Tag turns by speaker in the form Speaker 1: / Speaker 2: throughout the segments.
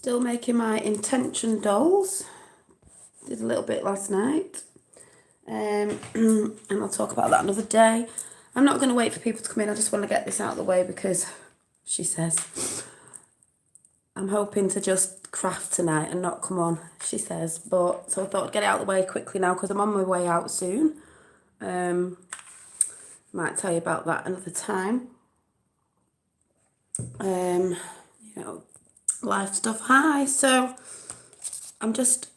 Speaker 1: Still making my intention dolls. Did a little bit last night. And I'll talk about that another day. I'm not going to wait for people to come in. I just want to get this out of the way because she says I'm hoping to just craft tonight and not come on, she says. But so I thought I'd get it out of the way quickly now because I'm on my way out soon. Might tell you about that another time. You know, life stuff. Hi. So I'm just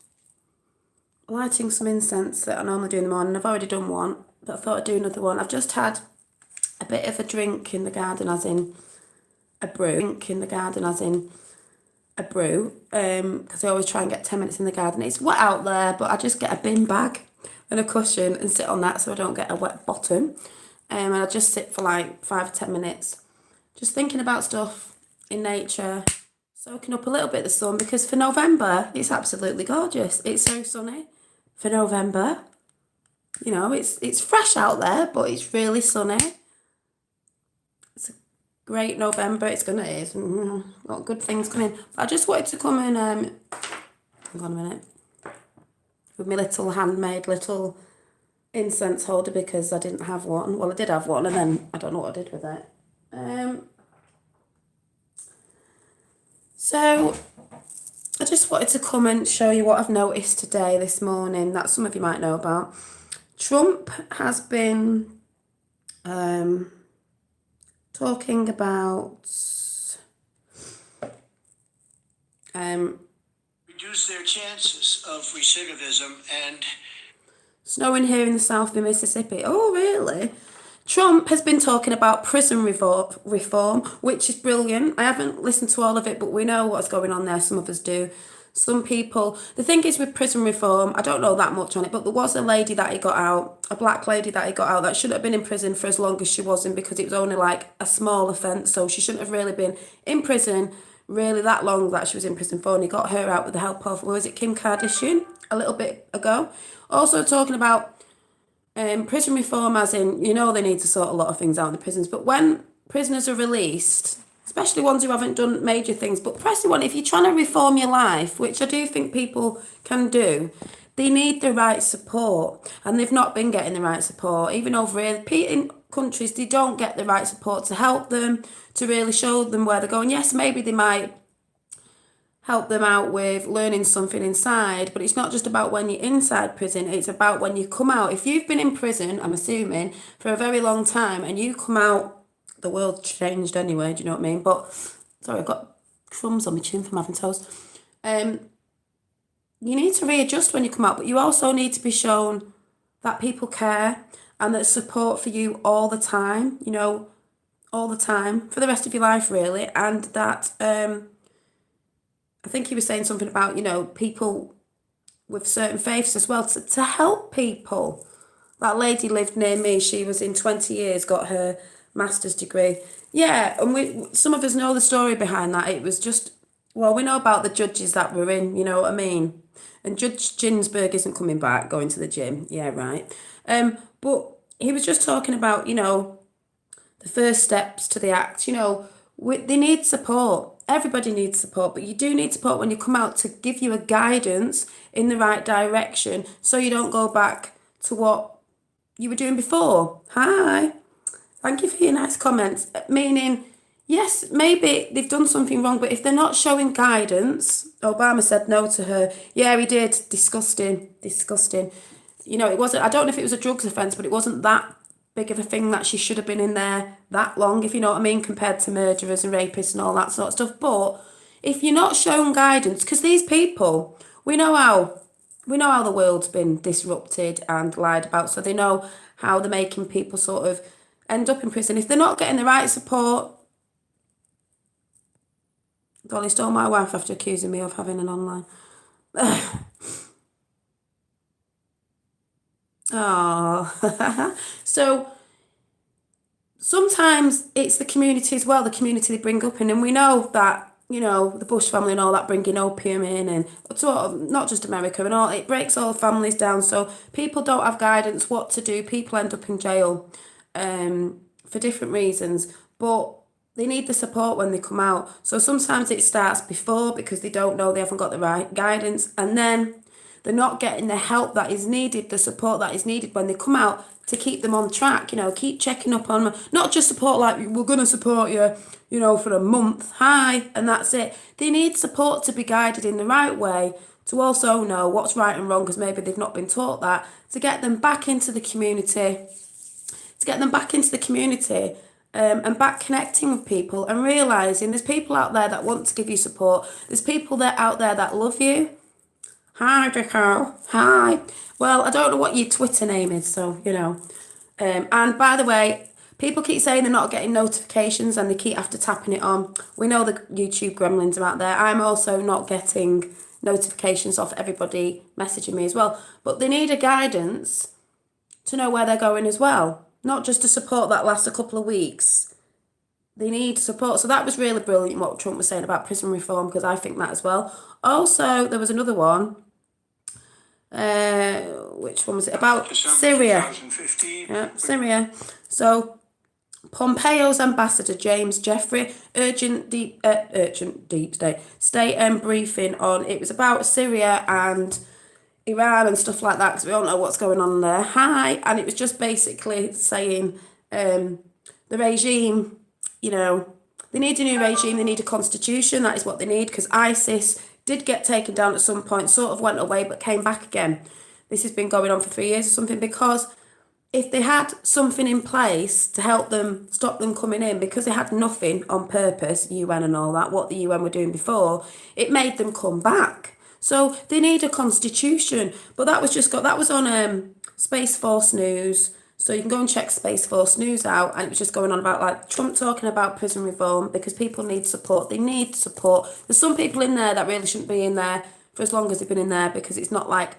Speaker 1: lighting some incense that I normally do in the morning. I've already done one, but I thought I'd do another one. I've just had a bit of a drink in the garden, as in a brew. Because I always try and get 10 minutes in the garden. It's wet out there, but I just get a bin bag and a cushion and sit on that so I don't get a wet bottom. And I just sit for like 5 or 10 minutes, just thinking about stuff in nature, soaking up a little bit of the sun, because for November, it's absolutely gorgeous. It's so sunny for November. You know, it's fresh out there, but it's really sunny. It's a great November. It's a lot of good things coming. But I just wanted to come and, hang on a minute, with my little handmade little incense holder, because I didn't have one. Well, I did have one, and then I don't know what I did with it. So I just wanted to come and show you what I've noticed this morning, that some of you might know about. Trump has been talking about
Speaker 2: reduce their chances of recidivism and
Speaker 1: snowing here in the south of Mississippi. Oh, really? Trump has been talking about prison reform, which is brilliant. I haven't listened to all of it, but we know what's going on there. Some of us do. Some people, the thing is with prison reform, I don't know that much on it, but there was a lady that he got out, a black lady that he got out, that shouldn't have been in prison for as long as she was in, because it was only like a small offence, so she shouldn't have really been in prison really that long that she was in prison for, and he got her out with the help of, was it Kim Kardashian a little bit ago? Also talking about prison reform, as in, you know, they need to sort a lot of things out in the prisons, but when prisoners are released, especially ones who haven't done major things, but pressing one, if you're trying to reform your life, which I do think people can do, they need the right support, and they've not been getting the right support. Even over here, in countries, they don't get the right support to help them, to really show them where they're going. Yes, maybe they might help them out with learning something inside, but it's not just about when you're inside prison, it's about when you come out. If you've been in prison, I'm assuming, for a very long time, and you come out, the world changed anyway, do you know what I mean? But, sorry, I've got crumbs on my chin from having toast. You need to readjust when you come out, but you also need to be shown that people care and that support for you all the time, you know, all the time, for the rest of your life, really, and that, I think he was saying something about, you know, people with certain faiths as well, to help people. That lady lived near me. She was in 20 years, got her master's degree. Yeah, and some of us know the story behind that. It was just, well, we know about the judges that were in, you know what I mean? And Judge Ginsburg isn't coming back, going to the gym. Yeah, right. But he was just talking about, you know, the first steps to the act, you know, they need support. Everybody needs support, but you do need support when you come out, to give you a guidance in the right direction so you don't go back to what you were doing before. Hi. Thank you for your nice comments. Meaning, yes, maybe they've done something wrong, but if they're not showing guidance, Obama said no to her. Yeah, he did. Disgusting. You know, it wasn't, I don't know if it was a drugs offence, but it wasn't that big of a thing that she should have been in there that long, if you know what I mean, compared to murderers and rapists and all that sort of stuff. But if you're not shown guidance, because these people, we know how the world's been disrupted and lied about, so they know how they're making people sort of end up in prison. If they're not getting the right support, Dolly stole my wife after accusing me of having an online. Oh, so sometimes it's the community as well, the community they bring up in, and we know that, you know, the Bush family and all that, bringing opium in, and sort of, not just America and all, it breaks all families down, so people don't have guidance what to do. People end up in jail for different reasons, but they need the support when they come out. So sometimes it starts before because they don't know, they haven't got the right guidance, and then they're not getting the help that is needed, the support that is needed when they come out to keep them on track. Keep checking up on them. Not just support like, we're going to support you, for a month. Hi, and that's it. They need support to be guided in the right way, to also know what's right and wrong because maybe they've not been taught that, to get them back into the community, and back connecting with people and realising there's people out there that want to give you support. There's people that out there that love you. Hi, Draco. Hi. Well, I don't know what your Twitter name is, so, and by the way, people keep saying they're not getting notifications and they keep after tapping it on. We know the YouTube gremlins are out there. I'm also not getting notifications off everybody messaging me as well. But they need a guidance to know where they're going as well. Not just a support that lasts a couple of weeks. They need support. So that was really brilliant what Trump was saying about prison reform, because I think that as well. Also, there was another one. Which one was it? About Syria. Yeah, Syria. So Pompeo's ambassador James Jeffrey urgent deep state briefing on, it was about Syria and Iran and stuff like that, because we all know what's going on there. Hi, and it was just basically saying the regime, they need a new regime, they need a constitution, that is what they need, because ISIS did get taken down at some point, sort of went away, but came back again. This has been going on for 3 years or something, because if they had something in place to help them, stop them coming in, because they had nothing on purpose, UN and all that, what the UN were doing before, it made them come back. So they need a constitution. But that was on Space Force News. So you can go and check Space Force News out, and it was just going on about like Trump talking about prison reform because people need support. They need support. There's some people in there that really shouldn't be in there for as long as they've been in there, because it's not like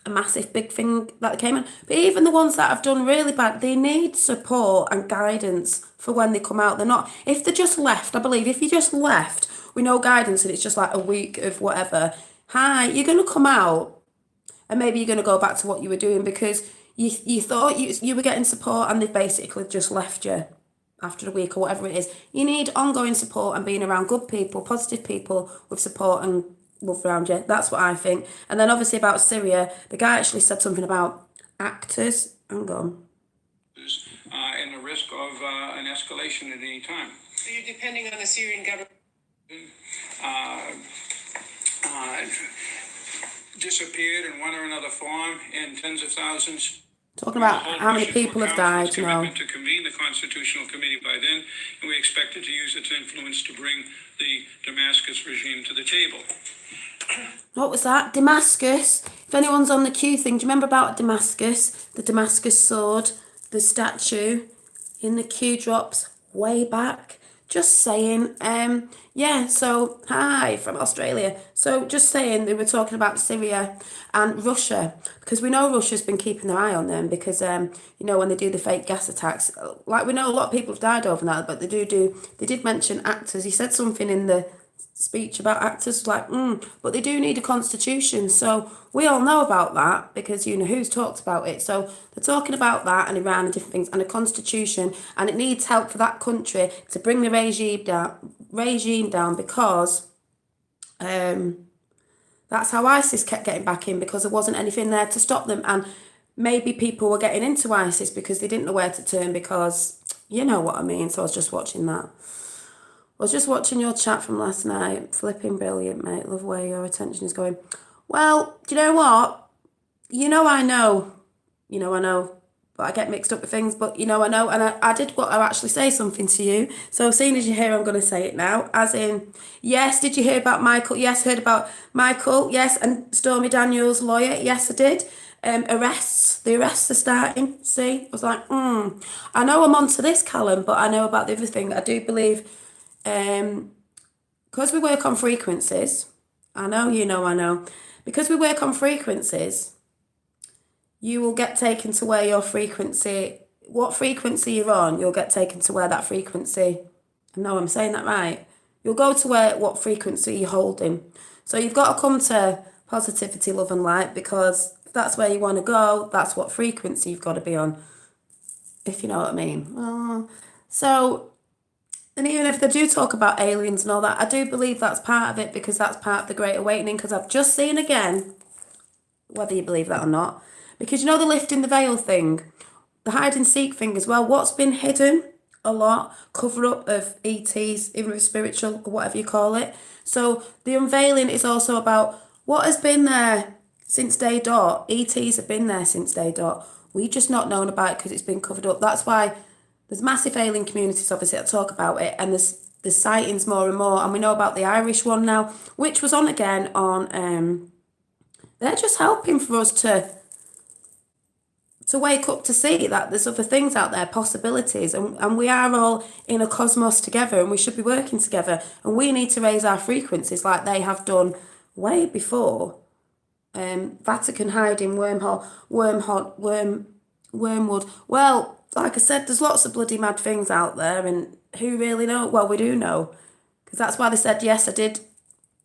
Speaker 1: a massive big thing that they came in. But even the ones that have done really bad, they need support and guidance for when they come out. They're not, if they're just left, I believe if you just left with no guidance and it's just like a week of whatever, hi, you're going to come out and maybe you're going to go back to what you were doing because you thought you were getting support and they've basically just left you after a week or whatever it is. You need ongoing support and being around good people, positive people with support and love around you. That's what I think. And then obviously about Syria, the guy actually said something about actors. Hang on.
Speaker 3: And the risk of an escalation at any time.
Speaker 4: So you're depending on the Syrian government?
Speaker 3: Disappeared in one or another form in tens of thousands.
Speaker 1: Talking about how many people have died,
Speaker 3: to convene the Constitutional Committee by then, and we expected to use its influence to bring the Damascus regime to the table.
Speaker 1: What was that? Damascus. If anyone's on the Q thing, do you remember about Damascus? The Damascus sword, the statue in the Q drops way back. Just saying. Yeah, so hi from Australia. So just saying, they were talking about Syria and Russia, because we know Russia's been keeping their eye on them because, when they do the fake gas attacks, like we know a lot of people have died over that, but they did mention actors. He said something in the speech about actors like, but they do need a constitution. So we all know about that because who's talked about it. So they're talking about that and Iran and different things and a constitution, and it needs help for that country to bring the regime down because that's how ISIS kept getting back in, because there wasn't anything there to stop them. And maybe people were getting into ISIS because they didn't know where to turn, because you know what I mean. So I was just watching that. I was just watching your chat from last night. Flipping brilliant, mate. Love where your attention is going. Well, do you know what? I know. I know. But I get mixed up with things. But I know. And I did want to actually say something to you. So seeing as you're here, I'm going to say it now. As in, yes, did you hear about Michael? Yes, heard about Michael. Yes, and Stormy Daniels' lawyer. Yes, I did. Arrests. The arrests are starting. See? I was like, I know I'm onto this, Callum, but I know about the other thing. I do believe... because we work on frequencies, I know, because we work on frequencies, you will get taken to where your frequency, what frequency you're on, you'll get taken to where that frequency, I know I'm saying that right, you'll go to what frequency you're holding. So you've got to come to positivity, love and light, because if that's where you want to go, that's what frequency you've got to be on, if you know what I mean. So And even if they do talk about aliens and all that, I do believe that's part of it because that's part of the Great Awakening. Because I've just seen again, whether you believe that or not, because you know the lifting the veil thing, the hide and seek thing as well. What's been hidden a lot, cover up of ETs, even with spiritual or whatever you call it. So the unveiling is also about what has been there since day dot. ETs have been there since day dot. We've just not known about it because it's been covered up. That's why there's massive alien communities, obviously, that talk about it, and there's sightings more and more. And we know about the Irish one now, which was on again on. They're just helping for us to wake up to see that there's other things out there, possibilities, and we are all in a cosmos together, and we should be working together, and we need to raise our frequencies like they have done way before. Vatican hiding, wormwood. Well, like I said, there's lots of bloody mad things out there, and who really know? Well, we do know, because that's why they said, yes, I did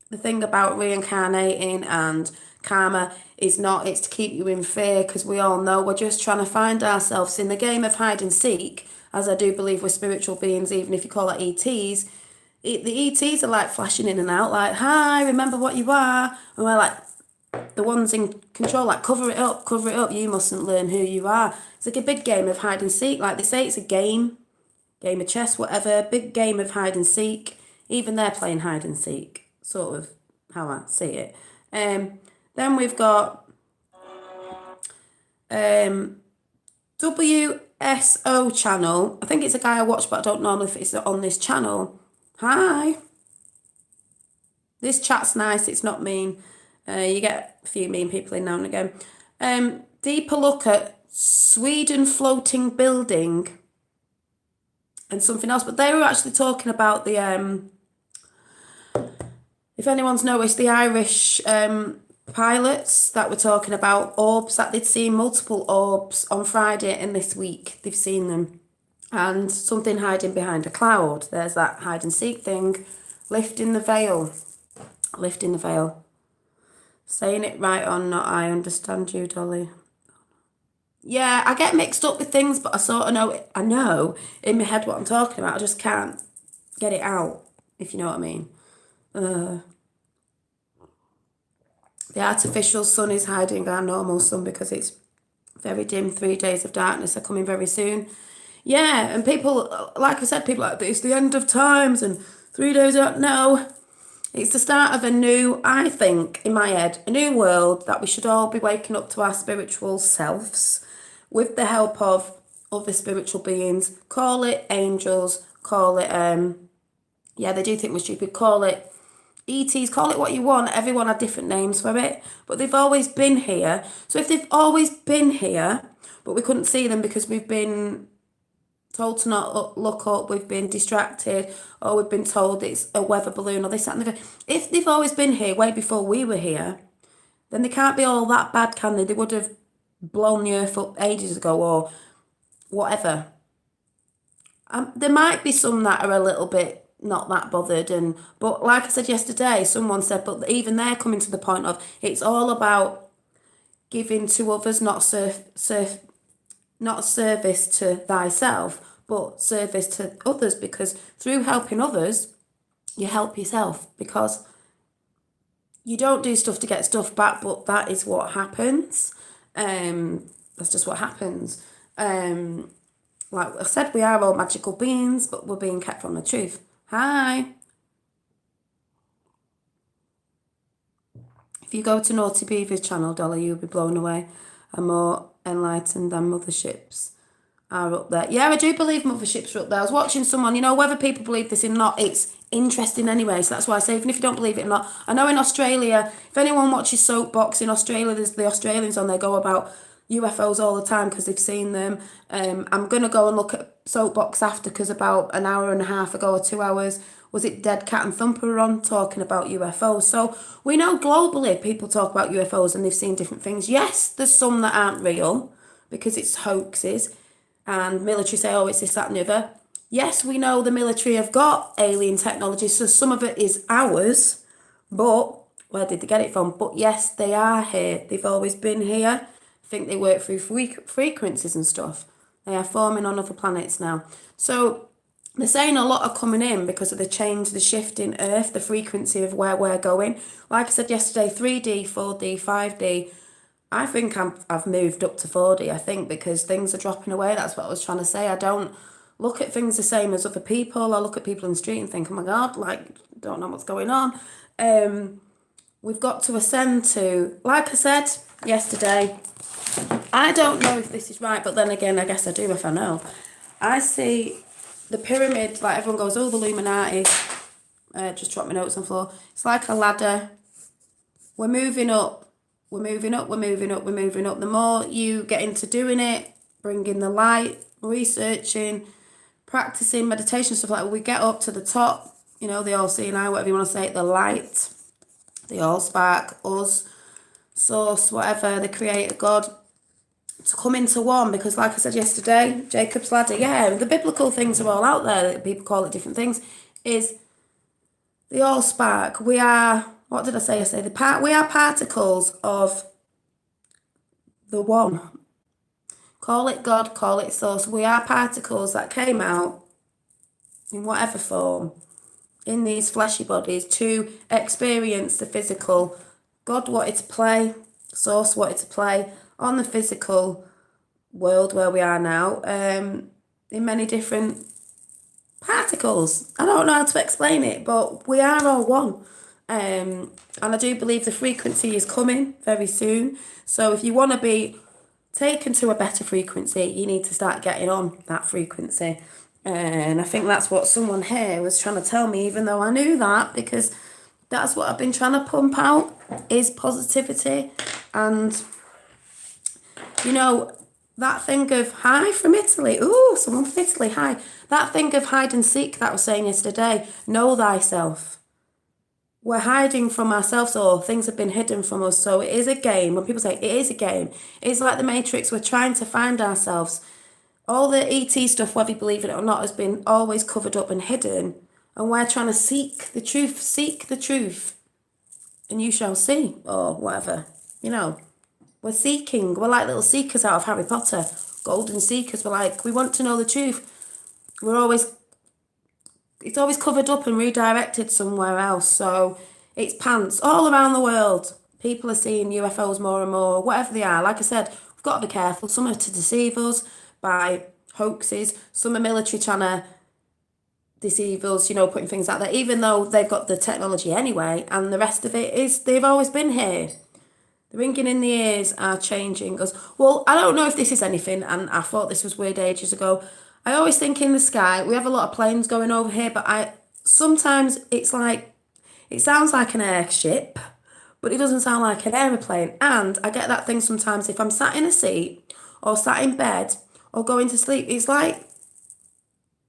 Speaker 1: the thing about reincarnating and karma is not, it's to keep you in fear, because we all know we're just trying to find ourselves in the game of hide and seek, as I do believe we're spiritual beings, even if you call it ETs. The ETs are like flashing in and out, like, hi, remember what you are, and we're like, the ones in control, like, cover it up, you mustn't learn who you are. It's like a big game of hide and seek, like they say it's a game of chess, whatever, big game of hide and seek. Even they're playing hide and seek, sort of how I see it. Then we've got WSO channel. I think it's a guy I watch, but I don't know if it's on this channel. Hi. This chat's nice, it's not mean. You get a few mean people in now and again. Deeper look at Sweden floating building and something else, but they were actually talking about the if anyone's noticed, the Irish pilots that were talking about orbs, that they'd seen multiple orbs on Friday and this week. They've seen them. And something hiding behind a cloud. There's that hide and seek thing. Lifting the veil. Lifting the veil. Saying it right on, not I understand you, Dolly. Yeah, I get mixed up with things, but I sort of know, I know in my head what I'm talking about. I just can't get it out, if you know what I mean. The artificial sun is hiding our normal sun because it's very dim. 3 days of darkness are coming very soon. Yeah, and people, like I said, people are like, it's the end of times and 3 days out. No, it's the start of a new, I think, in my head, a new world that we should all be waking up to our spiritual selves with the help of other spiritual beings. Call it angels, call it, yeah, they do think we're stupid, call it ETs, call it what you want. Everyone had different names for it, but they've always been here. So if they've always been here, but we couldn't see them because we've been told to not look up, we've been distracted, or we've been told it's a weather balloon, or this, that, and the other. If they've always been here way before we were here, then they can't be all that bad, can they? They would have blown the earth up ages ago, or whatever. There might be some that are a little bit not that bothered, but like I said yesterday, someone said, but even they're coming to the point of it's all about giving to others, not service to thyself, but service to others, because through helping others, you help yourself, because you don't do stuff to get stuff back, but that is what happens. That's just what happens. Like I said, we are all magical beings, but we're being kept from the truth. Hi. If you go to Naughty Beaver's channel, Dolly, you'll be blown away and more enlightened than motherships are up there. Yeah, I do believe motherships are up there. I was watching someone, whether people believe this or not, it's interesting anyway. So that's why I say, even if you don't believe it or not, I know in Australia, if anyone watches Soapbox in Australia, there's the Australians on there go about UFOs all the time because they've seen them. I'm going to go and look at Soapbox after, because about an hour and a half ago or 2 hours, was it Dead Cat and Thumper were on talking about UFOs. So we know globally people talk about UFOs and they've seen different things. Yes, there's some that aren't real because it's hoaxes, and military say, oh, it's this, that and the other. Yes, we know the military have got alien technology, so some of it is ours, but where did they get it from? But yes, they are here. They've always been here. I think they work through frequencies and stuff. They are forming on other planets now. So they're saying a lot are coming in because of the change, the shift in Earth, the frequency of where we're going. Like I said yesterday, 3D, 4D, 5D. I think I've moved up to 4D, I think, because things are dropping away. That's what I was trying to say. I don't look at things the same as other people. I look at people in the street and think, oh my God, like, don't know what's going on. We've got to ascend to, like I said yesterday, I don't know if this is right, but then again, I guess I do if I know. I see the pyramid, like everyone goes, oh, the Illuminati. Just drop my notes on the floor. It's like a ladder. We're moving up. We're moving up. We're moving up. We're moving up. The more you get into doing it, bringing the light, researching, practicing meditation, stuff like that, we get up to the top, you know, the all seeing eye, whatever you want to say, the light, the all spark, us, source, whatever, the creator, God, to come into one. Because like I said yesterday, Jacob's ladder, yeah, the biblical things are all out there, people call it different things, is the all spark. We are, what did I say yesterday? We are particles of the one. Call it God, call it source. We are particles that came out in whatever form in these fleshy bodies to experience the physical. God wanted to play, source wanted to play on the physical world where we are now, in many different particles. I don't know how to explain it, but we are all one. And I do believe the frequency is coming very soon. So if you want to be taken to a better frequency, you need to start getting on that frequency. And I think that's what someone here was trying to tell me, even though I knew that, because that's what I've been trying to pump out, is positivity. And, you know, that thing of, hi from Italy. Ooh, someone from Italy, hi. That thing of hide and seek that I was saying yesterday, know thyself. We're hiding from ourselves, or things have been hidden from us. So it is a game. When people say it is a game, it's like the Matrix. We're trying to find ourselves. All the ET stuff, whether you believe it or not, has been always covered up and hidden. And we're trying to seek the truth, and you shall see, or whatever. You know, we're seeking. We're like little seekers out of Harry Potter, golden seekers. We're like, we want to know the truth. It's always covered up and redirected somewhere else. So it's pants all around the world. People are seeing UFOs more and more, whatever they are. Like I said, we've got to be careful. Some are to deceive us by hoaxes. Some are military trying to deceive us, you know, putting things out there, even though they've got the technology anyway. And the rest of it is, they've always been here. The ringing in the ears are changing us. Well, I don't know if this is anything, and I thought this was weird ages ago. I always think in the sky, we have a lot of planes going over here, but sometimes it's like, it sounds like an airship, but it doesn't sound like an aeroplane. And I get that thing sometimes if I'm sat in a seat or sat in bed or going to sleep, it's like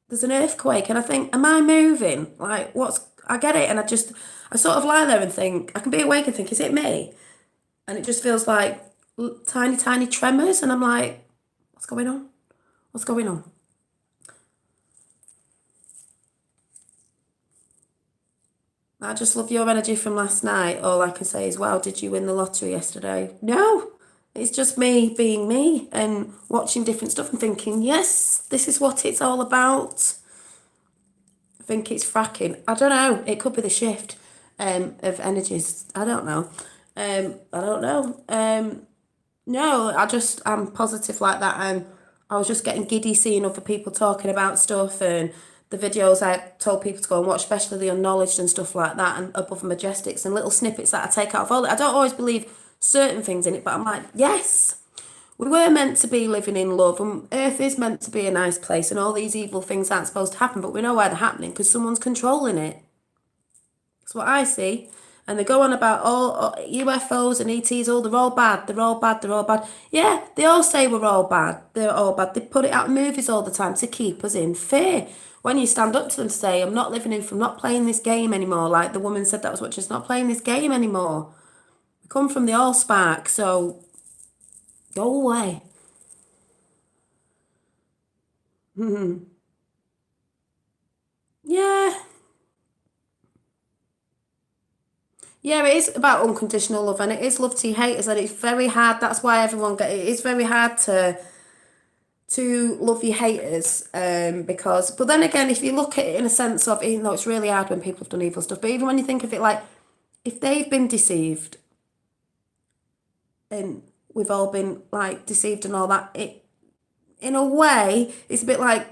Speaker 1: there's an earthquake and I think, am I moving? Like, I get it. And I sort of lie there and think, I can be awake and think, is it me? And it just feels like tiny, tiny tremors. And I'm like, what's going on? What's going on? I just love your energy from last night. All I can say is, wow, did you win the lottery yesterday? No, it's just me being me and watching different stuff and thinking, yes, this is what it's all about. I think it's fracking. I don't know. It could be the shift of energies. I don't know. No, I'm positive like that. And I was just getting giddy seeing other people talking about stuff, and the videos I told people to go and watch, especially the Unknowledged and stuff like that, and Above the Majestics, and little snippets that I take out of all it. I don't always believe certain things in it, but I'm like, yes, we were meant to be living in love, and Earth is meant to be a nice place, and all these evil things aren't supposed to happen, but we know why they're happening, because someone's controlling it. That's what I see. And they go on about all UFOs and ETs, they're all bad, they're all bad, they're all bad. Yeah, they all say we're all bad, they're all bad. They put it out in movies all the time to keep us in fear. When you stand up to them to say, I'm not living in from not playing this game anymore, like the woman said that was watching, not playing this game anymore. We come from the Allspark, so go away. Yeah. Yeah, it is about unconditional love, and it is love to haters, and it's very hard. That's why it is very hard to to love your haters, because, but then again, if you look at it in a sense of, even though it's really hard when people have done evil stuff, but even when you think of it like, if they've been deceived, and we've all been like deceived and all that, it, in a way, it's a bit like,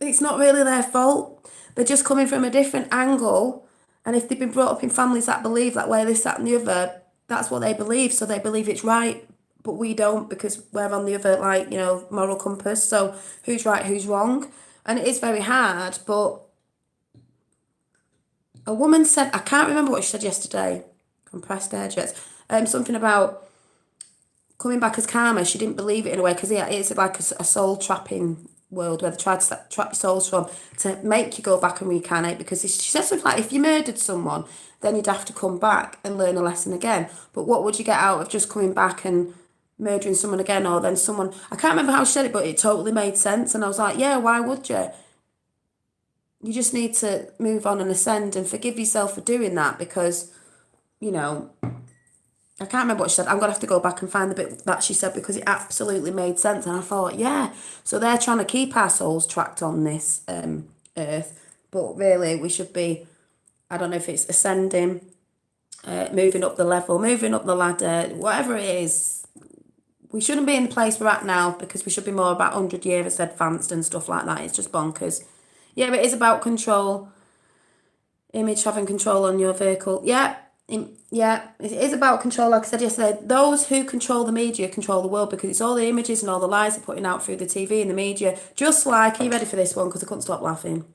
Speaker 1: it's not really their fault. They're just coming from a different angle. And if they've been brought up in families that believe that way, this, that, and the other, that's what they believe. So they believe it's right, but we don't, because we're on the other, like, you know, moral compass. So who's right, who's wrong? And it is very hard. But a woman said, I can't remember what she said yesterday, compressed air jets, something about coming back as karma. She didn't believe it in a way, because it's like a soul trapping world where they try to trap your souls from to make you go back and reincarnate, because she said something like, if you murdered someone, then you'd have to come back and learn a lesson again. But what would you get out of just coming back and murdering someone again? Or then someone, I can't remember how she said it, but it totally made sense. And I was like, yeah, why would you? You just need to move on and ascend and forgive yourself for doing that, because, you know, I can't remember what she said. I'm going to have to go back and find the bit that she said, because it absolutely made sense. And I thought, yeah, so they're trying to keep our souls trapped on this earth. But really, we should be, I don't know if it's ascending, moving up the level, moving up the ladder, whatever it is. We shouldn't be in the place we're at now, because we should be more about 100 years advanced and stuff like that. It's just bonkers. Yeah, but it is about control. Image having control on your vehicle. Yeah. Yeah, it is about control. Like I said yesterday, those who control the media control the world, because it's all the images and all the lies they're putting out through the TV and the media. Just like, are you ready for this one? Because I couldn't stop laughing.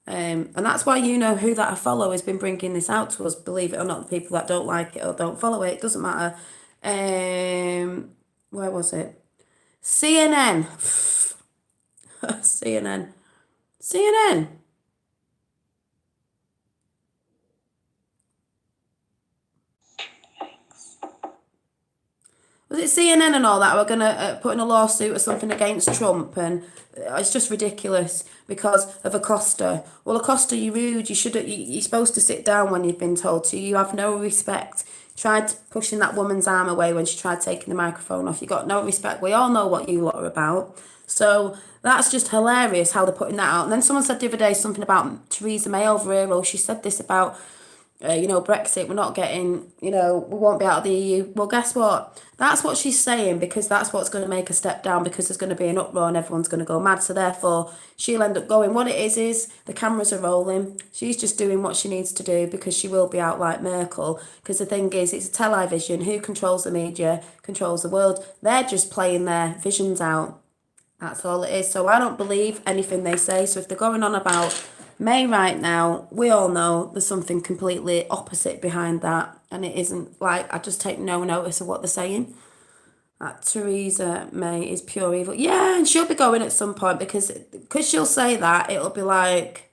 Speaker 1: And that's why, you know, who that I follow has been bringing this out to us. Believe it or not, the people that don't like it or don't follow it, it doesn't matter. Where was it? CNN. CNN. Was it CNN and all that? We're going to put in a lawsuit or something against Trump, and it's just ridiculous because of Acosta. Well, Acosta, you're rude. You're supposed to sit down when you've been told to. You have no respect. Tried pushing that woman's arm away when she tried taking the microphone off. You got no respect. We all know what you lot are about. So that's just hilarious how they're putting that out. And then someone said the other day something about Theresa May over here. Well, she said this about, Brexit, we're not getting, we won't be out of the EU. Well, guess what? That's what she's saying, because that's what's going to make her step down, because there's going to be an uproar and everyone's going to go mad. So therefore, she'll end up going. What it is the cameras are rolling. She's just doing what she needs to do, because she will be out like Merkel. Because the thing is, it's a television. Who controls the media, controls the world. They're just playing their visions out. That's all it is. So I don't believe anything they say. So if they're going on about May right now, we all know there's something completely opposite behind that. And it isn't like, I just take no notice of what they're saying. That Theresa May is pure evil. Yeah, and she'll be going at some point, because she'll say that, it'll be like,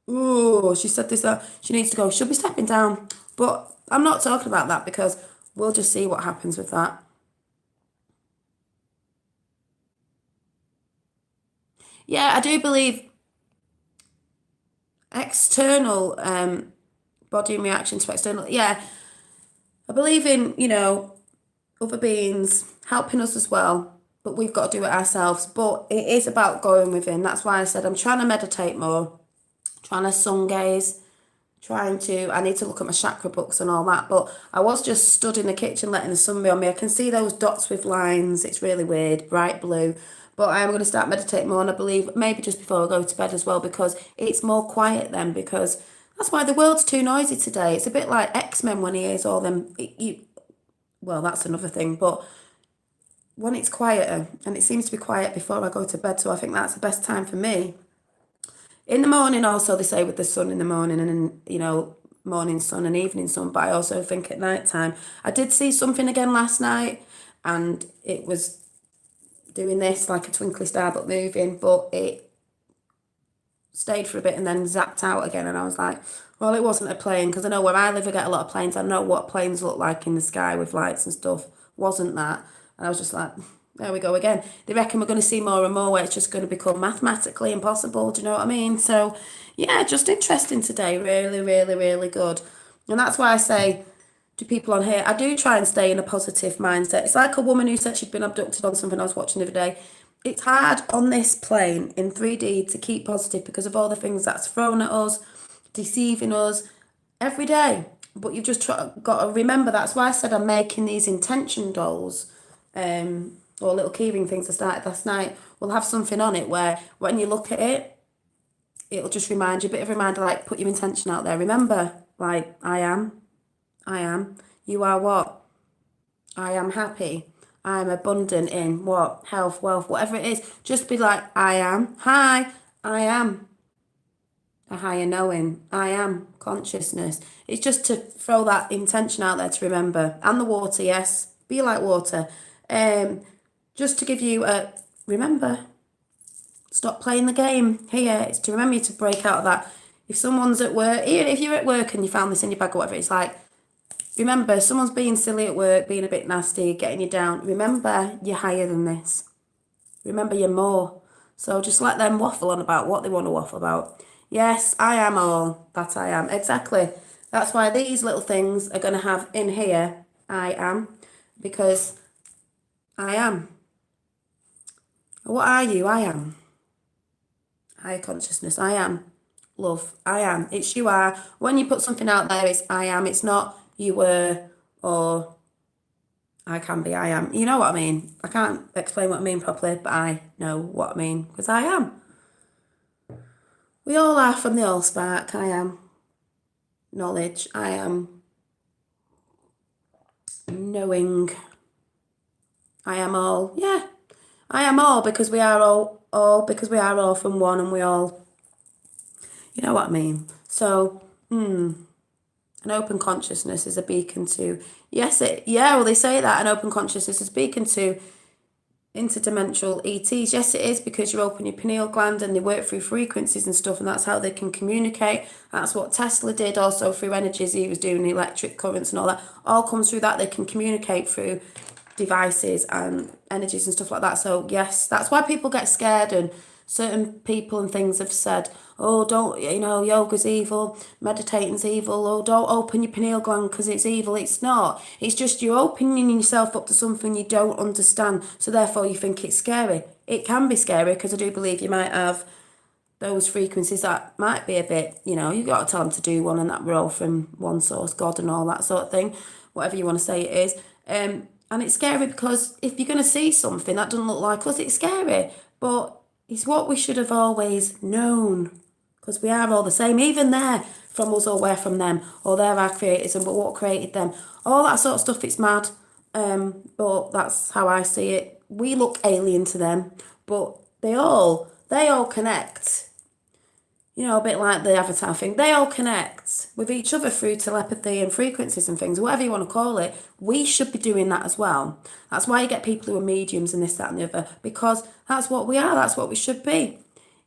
Speaker 1: oh, she said this, that, she needs to go. She'll be stepping down. But I'm not talking about that, because we'll just see what happens with that. Yeah, I do believe external body reaction to external. Yeah, I believe in, other beings helping us as well, but we've got to do it ourselves. But it is about going within. That's why I said I'm trying to meditate more, trying to sun gaze, I need to look at my chakra books and all that. But I was just stood in the kitchen letting the sun be on me. I can see those dots with lines. It's really weird, bright blue. But I'm going to start meditating more, and I believe maybe just before I go to bed as well, because it's more quiet then, because that's why the world's too noisy today. It's a bit like X-Men when he hears all them, well, that's another thing, but when it's quieter, and it seems to be quiet before I go to bed, so I think that's the best time for me. In the morning also, they say with the sun in the morning, and morning sun and evening sun, but I also think at night time. I did see something again last night, and it was doing this like a twinkly star but moving, but it stayed for a bit and then zapped out again, and I was like, well, it wasn't a plane, because I know where I live I get a lot of planes. I know what planes look like in the sky with lights and stuff. Wasn't that. And I was just like, there we go again. They reckon we're going to see more and more where it's just going to become mathematically impossible. Do you know what I mean? So yeah, just interesting today. Really, really, really good. And that's why I say, to people on here, I do try and stay in a positive mindset. It's like a woman who said she'd been abducted on something I was watching the other day. It's hard on this plane in 3D to keep positive because of all the things that's thrown at us, deceiving us every day. But you've just got to remember, that's why I said I'm making these intention dolls, or little keyring things I started last night. Will have something on it where when you look at it, it'll just remind you, a bit of a reminder, like put your intention out there. Remember, like, I am. You are what? I am happy. I am abundant in what? Health, wealth, whatever it is. Just be like, I am. Hi, I am. A higher knowing. I am consciousness. It's just to throw that intention out there to remember. And the water, yes. Be like water. Just to give you a remember. Stop playing the game here. It's to remember you to break out of that. If someone's at work, even if you're at work and you found this in your bag or whatever, it's like, remember, someone's being silly at work, being a bit nasty, getting you down. Remember, you're higher than this. Remember, you're more. So just let them waffle on about what they want to waffle about. Yes, I am all that I am. Exactly. That's why these little things are going to have in here, I am, because I am. What are you? I am. Higher consciousness. I am. Love. I am. It's you are. When you put something out there, it's I am. It's not you were or I can be. I am. You know what I mean? I can't explain what I mean properly, but I know what I mean because I am. We all are from the Allspark. I am. Knowledge. I am. Knowing. I am all. Yeah. I am all because we are all because we are all from one and we all, you know what I mean? So, an open consciousness is a beacon to, well, they say that an open consciousness is a beacon to interdimensional ETs. Yes, it is, because you open your pineal gland and they work through frequencies and stuff, and that's how they can communicate. That's what Tesla did also through energies. He was doing electric currents and all that. All comes through that. They can communicate through devices and energies and stuff like that. So yes, that's why people get scared, and certain people and things have said, oh, don't, yoga's evil, meditating's evil, or don't open your pineal gland because it's evil. It's not. It's just you're opening yourself up to something you don't understand, so therefore you think it's scary. It can be scary because I do believe you might have those frequencies that might be a bit, you've got to tell them to do one, and that we're all from one source, God and all that sort of thing, whatever you want to say it is. And it's scary because if you're going to see something that doesn't look like us, it's scary. But it's what we should have always known, because we are all the same. Even they're from us or we're from them, or they're our creators and but what created them. All that sort of stuff, it's mad. But that's how I see it. We look alien to them, but they all connect. A bit like the Avatar thing. They all connect with each other through telepathy and frequencies and things, whatever you want to call it. We should be doing that as well. That's why you get people who are mediums and this, that and the other, because that's what we are. That's what we should be.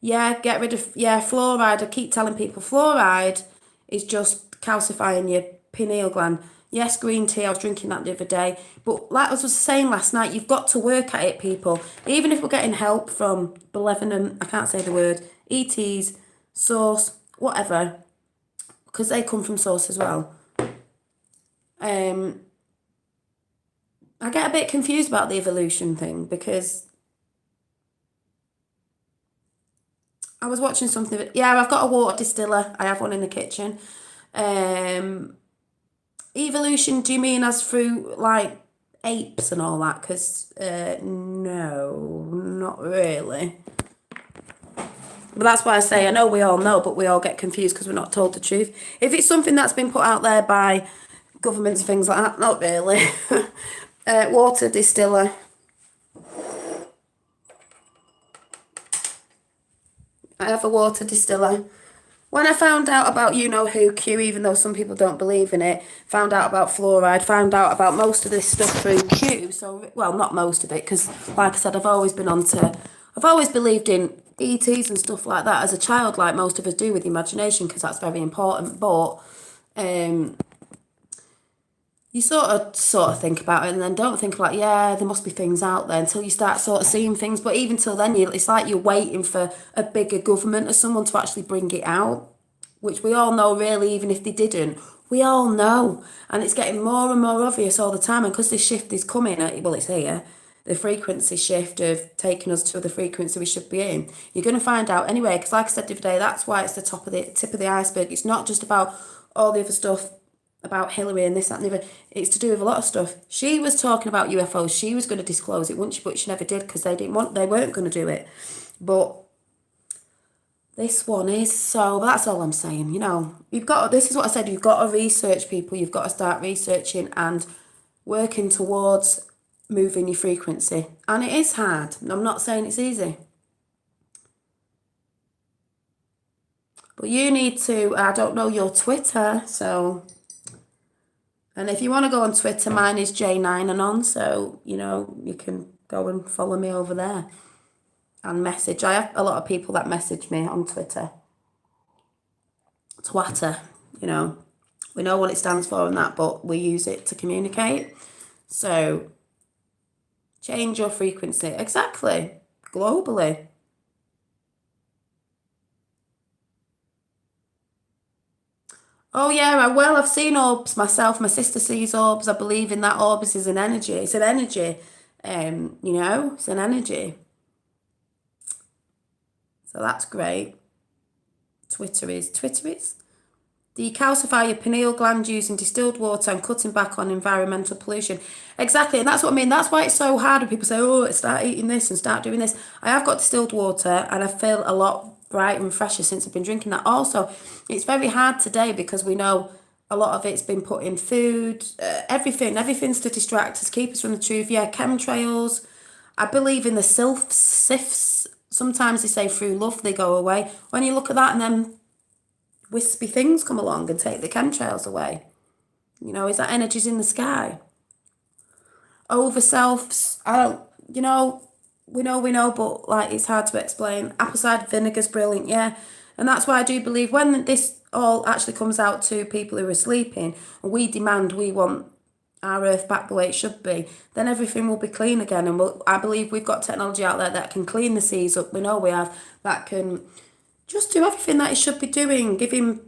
Speaker 1: Yeah, get rid of, fluoride. I keep telling people fluoride is just calcifying your pineal gland. Yes, green tea, I was drinking that the other day. But like I was saying last night, you've got to work at it, people. Even if we're getting help from benevolent, I can't say the word, ETs, source, whatever, because they come from source as well. I get a bit confused about the evolution thing, because I was watching something. Yeah, I've got a water distiller. I have one in the kitchen. Evolution, do you mean as through like apes and all that? Because no, not really. But that's why I say, I know we all know, but we all get confused because we're not told the truth. If it's something that's been put out there by governments and things like that, not really. Water distiller. I have a water distiller. When I found out about you-know-who, Q, even though some people don't believe in it, found out about fluoride, found out about most of this stuff through Q. So, well, not most of it, because like I said, I've always believed in ETs and stuff like that as a child, like most of us do with imagination, because that's very important. But you sort of think about it and then don't think about, there must be things out there, until you start sort of seeing things. But even till then, it's like you're waiting for a bigger government or someone to actually bring it out, which we all know really, even if they didn't, We all know, and it's getting more and more obvious all the time. And because this shift is coming, well, it's here, the frequency shift of taking us to the frequency we should be in. You're going to find out anyway, because like I said the other day, that's why it's the tip of the iceberg. It's not just about all the other stuff about Hillary and this, that, and the other. It's to do with a lot of stuff. She was talking about UFOs. She was going to disclose it, wouldn't she? But she never did because they weren't going to do it. But this one is, so that's all I'm saying. This is what I said, you've got to research, people. You've got to start researching and working towards moving your frequency. And it is hard. I'm not saying it's easy. But you need to, I don't know your Twitter, so, and if you want to go on Twitter, mine is J9Anon, so, you can go and follow me over there and message. I have a lot of people that message me on Twitter. Twatter, we know what it stands for and that, but we use it to communicate. So, change your frequency. Exactly. Globally. Oh yeah, I've seen orbs myself. My sister sees orbs. I believe in that. Orbs is an energy. It's an energy. It's an energy. So that's great. Twitter is. Decalcify your pineal gland using distilled water and cutting back on environmental pollution. Exactly, and that's what I mean. That's why it's so hard when people say, oh, start eating this and start doing this. I have got distilled water and I feel a lot brighter and fresher since I've been drinking that. Also, it's very hard today because we know a lot of it's been put in food, everything's to distract us, keep us from the truth. Yeah, chemtrails. I believe in the sifts. Sometimes they say through love they go away. When you look at that and then wispy things come along and take the chemtrails away. Is that energies in the sky? Over selves, we know, but like it's hard to explain. Apple cider vinegar's brilliant, yeah. And that's why I do believe when this all actually comes out to people who are sleeping, and we want our earth back the way it should be, then everything will be clean again. And I believe we've got technology out there that can clean the seas up. We know we have, that can just do everything that it should be doing, giving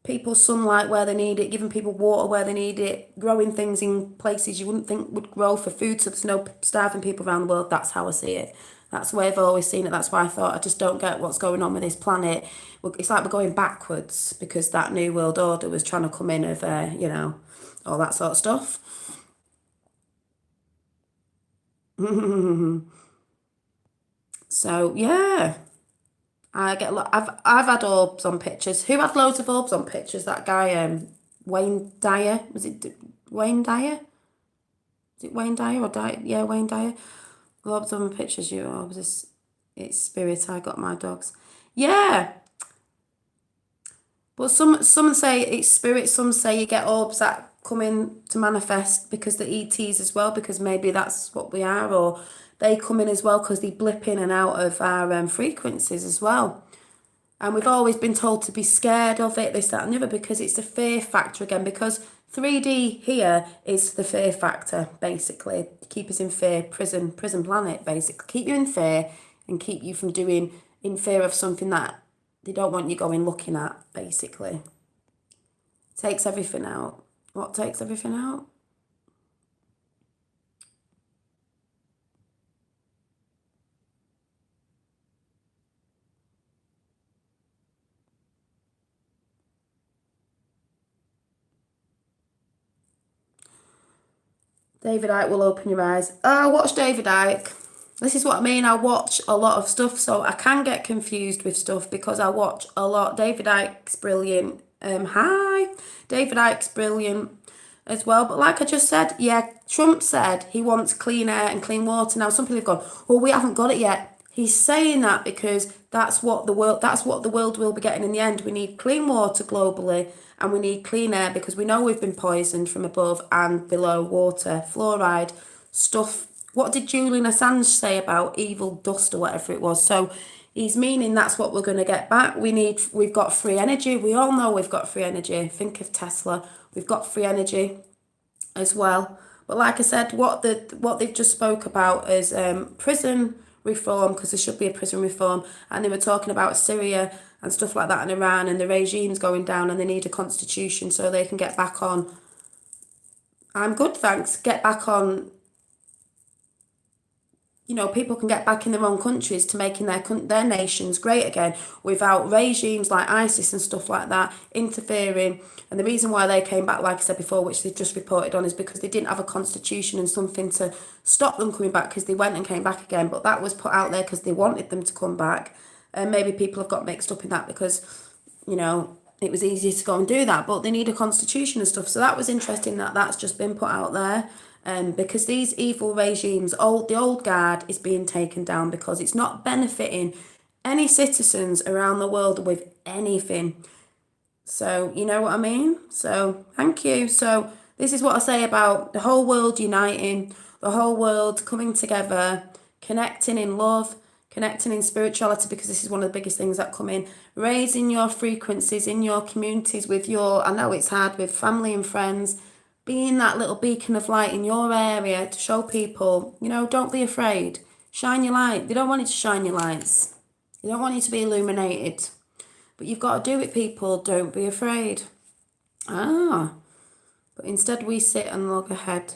Speaker 1: people sunlight where they need it, giving people water where they need it, growing things in places you wouldn't think would grow for food, so there's no starving people around the world. That's how I see it. That's the way I've always seen it. That's why I thought I just don't get what's going on with this planet. It's like we're going backwards because that New World Order was trying to come in of, all that sort of stuff. So, yeah. I get a lot. I've had orbs on pictures. Who had loads of orbs on pictures? That guy, Wayne Dyer. Was it Wayne Dyer? Is it Wayne Dyer or Dyer? Yeah, Wayne Dyer. Orbs on pictures. You orbs. It's spirit. I got my dogs. Yeah. But some say it's spirit. Some say you get orbs that come in to manifest because the ETs as well. Because maybe that's what we are, or they come in as well because they blip in and out of our frequencies as well. And we've always been told to be scared of it, this, that, and the other, because it's the fear factor again. Because 3D here is the fear factor, basically. Keep us in fear, prison planet, basically. Keep you in fear and keep you from doing in fear of something that they don't want you going looking at, basically. Takes everything out. What takes everything out? David Icke will open your eyes. I watch David Icke. This is what I mean. I watch a lot of stuff, so I can get confused with stuff because I watch a lot. David Icke's brilliant. Hi. David Icke's brilliant as well. But like I just said, yeah, Trump said he wants clean air and clean water. Now, some people have gone, well, we haven't got it yet. He's saying that because that's what the world will be getting in the end. We need clean water globally and we need clean air because we know we've been poisoned from above and below water, fluoride, stuff. What did Julian Assange say about evil dust or whatever it was? So he's meaning that's what we're going to get back. We've got free energy. We all know we've got free energy. Think of Tesla. We've got free energy as well. But like I said, what they've just spoke about is prison reform, because there should be a prison reform, and they were talking about Syria and stuff like that, and Iran, and the regime's going down, and they need a constitution so they can get back on. I'm good, thanks. Get back on. People can get back in their own countries to making their nations great again without regimes like ISIS and stuff like that interfering. And the reason why they came back, like I said before, which they've just reported on, is because they didn't have a constitution and something to stop them coming back, because they went and came back again. But that was put out there because they wanted them to come back. And maybe people have got mixed up in that because, it was easier to go and do that. But they need a constitution and stuff. So that was interesting that that's just been put out there. Because these evil regimes, the old guard is being taken down because it's not benefiting any citizens around the world with anything. So, you know what I mean? So, thank you. So, this is what I say about the whole world uniting, the whole world coming together, connecting in love, connecting in spirituality, because this is one of the biggest things that come in, raising your frequencies in your communities with I know it's hard, with family and friends, being that little beacon of light in your area to show people, don't be afraid. Shine your light. They don't want you to shine your lights. They don't want you to be illuminated. But you've got to do it, people. Don't be afraid. But instead we sit and log ahead.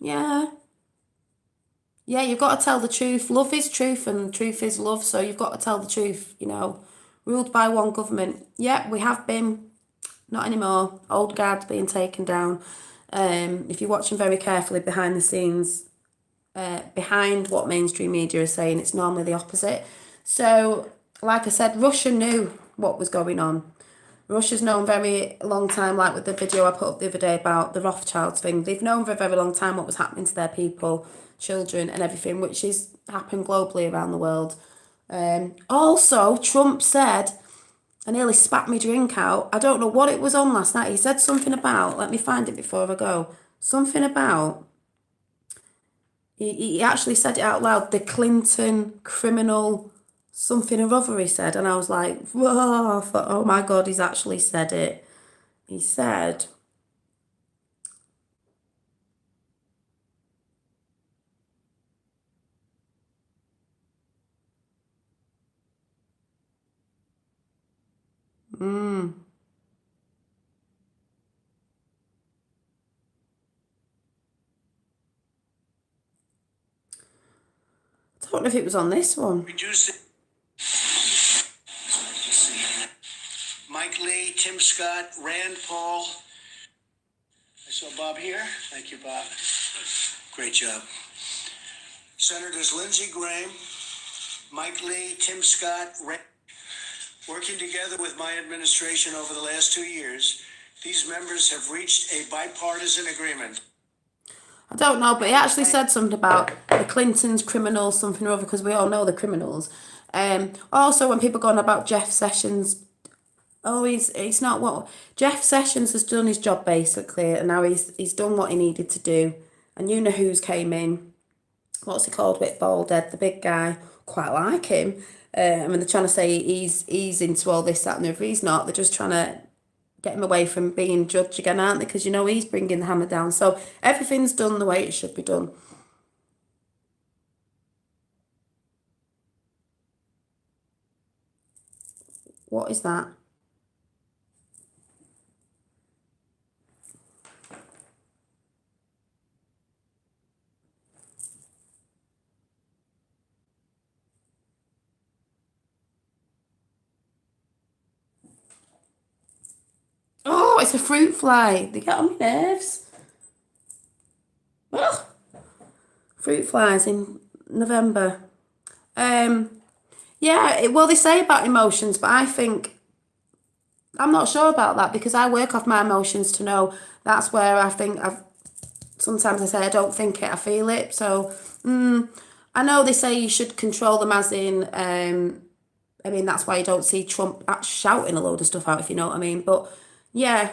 Speaker 1: Yeah. Yeah, you've got to tell the truth. Love is truth and truth is love. So you've got to tell the truth, Ruled by one government. Yeah, we have been. Not anymore. Old guard's being taken down. If you're watching very carefully behind the scenes, behind what mainstream media is saying, it's normally the opposite. So, like I said, Russia knew what was going on. Russia's known very long time, like with the video I put up the other day about the Rothschilds thing. They've known for a very long time what was happening to their people, children and everything, which is happened globally around the world. Also, Trump said, I nearly spat my drink out. I don't know what it was on last night. He said something about, let me find it before I go. Something about, he actually said it out loud, the Clinton criminal something or other, he said. And I was like, whoa, I thought, oh my God, he's actually said it. He said, I don't know if it was on this one.
Speaker 2: Reducing. Mike Lee, Tim Scott, Rand Paul. I saw Bob here. Thank you, Bob. Great job. Senators Lindsey Graham, Mike Lee, Tim Scott, working together with my administration over the last 2 years, these members have reached a bipartisan agreement.
Speaker 1: I don't know, but he actually said something about the Clintons, criminals, something or other, because we all know the criminals. Also, when people go on about Jeff Sessions, he's not what Jeff Sessions has done his job basically, and now he's done what he needed to do. And you know who's came in? What's he called? With bald head, the big guy. Quite like him. I mean, they're trying to say he's into all this, that, and the other. He's not. They're just trying to get him away from being judged again, aren't they? Because he's bringing the hammer down. So everything's done the way it should be done. What is that? Oh, it's a fruit fly. They get on my nerves. Ugh. Fruit flies in November. Yeah, well, they say about emotions, but I think, I'm not sure about that, because I work off my emotions to know that's where I think sometimes I say I don't think it, I feel it. So, I know they say you should control them, as in, I mean, that's why you don't see Trump shouting a load of stuff out, if you know what I mean. But yeah,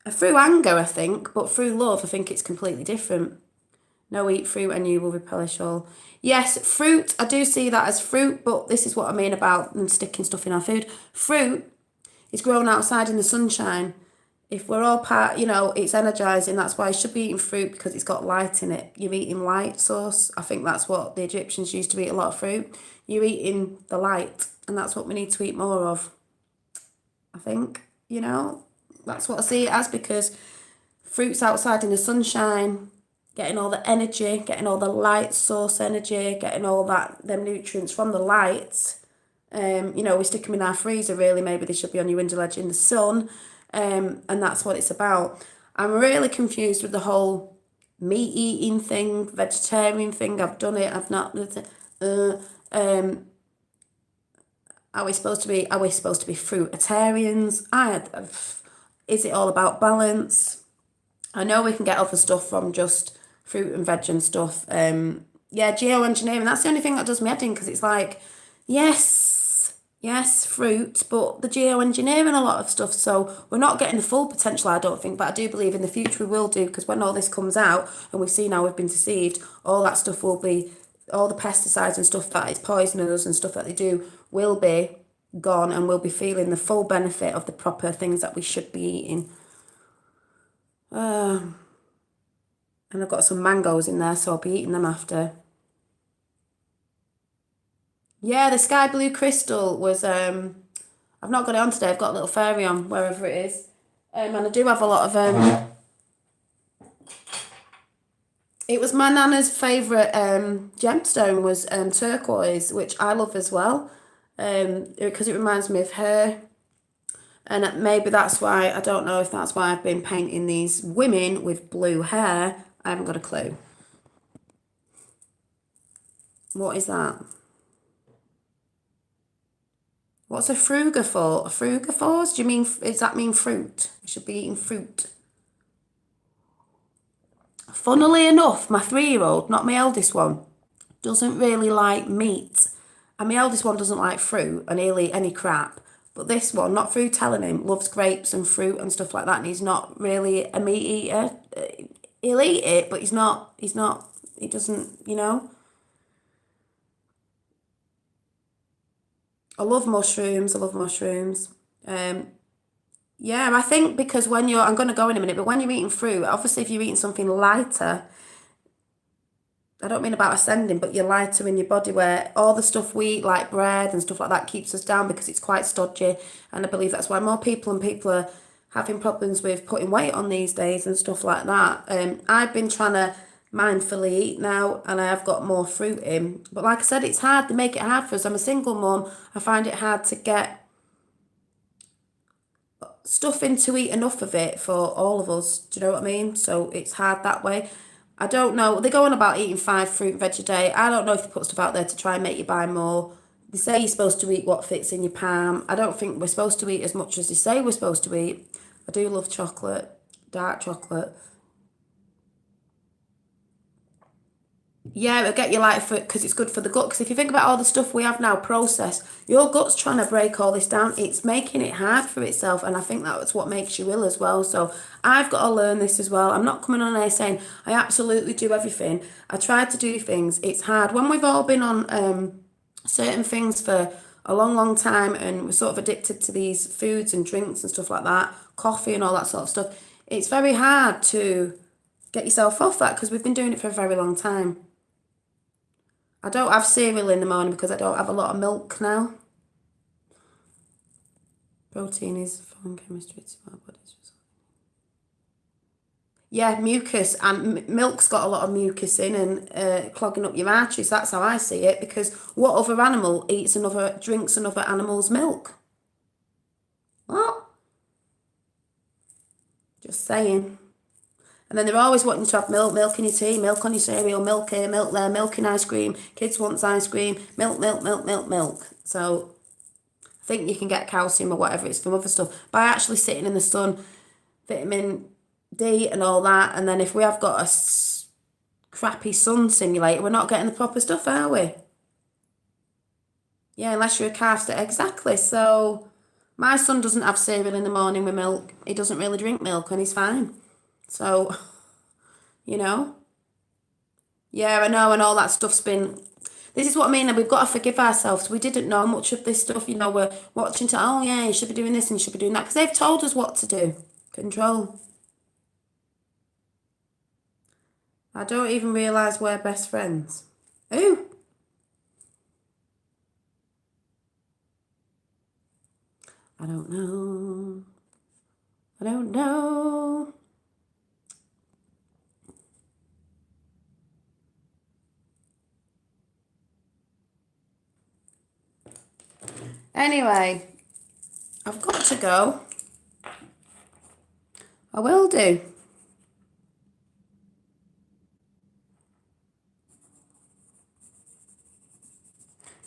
Speaker 1: through anger, I think, but through love, I think it's completely different. No, eat fruit and you will repelish all. Yes, fruit, I do see that as fruit, but this is what I mean about them sticking stuff in our food. Fruit is grown outside in the sunshine. if we're all part, it's energizing. That's why you should be eating fruit because it's got light in it. You're eating light source. I think that's what the Egyptians used to eat, a lot of fruit. You're eating the light, and that's what we need to eat more of. I think, that's what I see it as, because fruit's outside in the sunshine, getting all the energy, getting all the light source energy, getting all them nutrients from the light. We stick them in our freezer, really. Maybe they should be on your window ledge in the sun. And that's what it's about. I'm really confused with the whole meat eating thing, vegetarian thing. I've done it, I've not. Are we supposed to be fruitarians? Is it all about balance? I know we can get other stuff from just fruit and veg and stuff. Geoengineering, that's the only thing that does me head in, because it's like, yes, fruit, but the geoengineering a lot of stuff, so we're not getting the full potential, I don't think, but I do believe in the future we will do, because when all this comes out, and we've seen how we've been deceived, all that stuff will be, all the pesticides and stuff that is poisoning us and stuff that they do will be gone, and we'll be feeling the full benefit of the proper things that we should be eating. And I've got some mangoes in there, so I'll be eating them after. Yeah, the sky blue crystal was, I've not got it on today, I've got a little fairy on, wherever it is. And I do have a lot of, it was my nana's favourite gemstone was turquoise, which I love as well, because it reminds me of her. And maybe that's why, I don't know if that's why I've been painting these women with blue hair. I haven't got a clue. What is that? What's a frugiphore? A frugiphores? Does that mean fruit? You should be eating fruit. Funnily enough, my 3-year-old, not my eldest one, doesn't really like meat. And my eldest one doesn't like fruit, and he'll eat any crap. But this one, not through telling him, loves grapes and fruit and stuff like that, and he's not really a meat eater. He'll eat it, but he doesn't, I love mushrooms. I think because I'm going to go in a minute, but when you're eating fruit, obviously if you're eating something lighter, I don't mean about ascending, but you're lighter in your body, where all the stuff we eat, like bread and stuff like that, keeps us down because it's quite stodgy. And I believe that's why more people are having problems with putting weight on these days and stuff like that. I've been trying to mindfully eat now, and I have got more fruit in. But like I said, it's hard. They make it hard for us. I'm a single mum. I find it hard to get stuff in to eat enough of it for all of us. Do you know what I mean? So it's hard that way. I don't know. They go on about eating 5 fruit and veg a day. I don't know if they put stuff out there to try and make you buy more. They say you're supposed to eat what fits in your palm. I don't think we're supposed to eat as much as they say we're supposed to eat. I do love chocolate, dark chocolate. Yeah, it'll get you light foot because it's good for the gut. Because if you think about all the stuff we have now processed, your gut's trying to break all this down. It's making it hard for itself, and I think that's what makes you ill as well. So I've got to learn this as well. I'm not coming on here saying I absolutely do everything. I try to do things. It's hard. When we've all been on certain things for a long, long time, and we're sort of addicted to these foods and drinks and stuff like that, coffee and all that sort of stuff, it's very hard to get yourself off that because we've been doing it for a very long time. I don't have cereal in the morning because I don't have a lot of milk now. Protein is foreign chemistry to our bodies. Yeah, mucus, and milk's got a lot of mucus in and clogging up your arteries. That's how I see it, because what other animal drinks another animal's milk? What? Just saying. And then they're always wanting to have milk in your tea, milk on your cereal, milk here, milk there, milk in ice cream. Kids want ice cream, milk. So I think you can get calcium or whatever it's from other stuff by actually sitting in the sun, vitamin D and all that. And then if we have got a crappy sun simulator, we're not getting the proper stuff, are we? Yeah, unless you're a calf. Exactly. So my son doesn't have cereal in the morning with milk. He doesn't really drink milk and he's fine. So, yeah, I know, and all that stuff's been, this is what I mean, and we've got to forgive ourselves. We didn't know much of this stuff, we're watching to, oh yeah, you should be doing this and you should be doing that, because they've told us what to do, Control. I don't even realise we're best friends. Who? I don't know. I don't know. Anyway, I've got to go. I will do.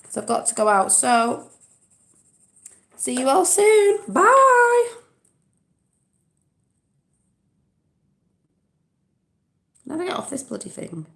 Speaker 1: Because I've got to go out. So, see you all soon. Bye. How do I get off this bloody thing?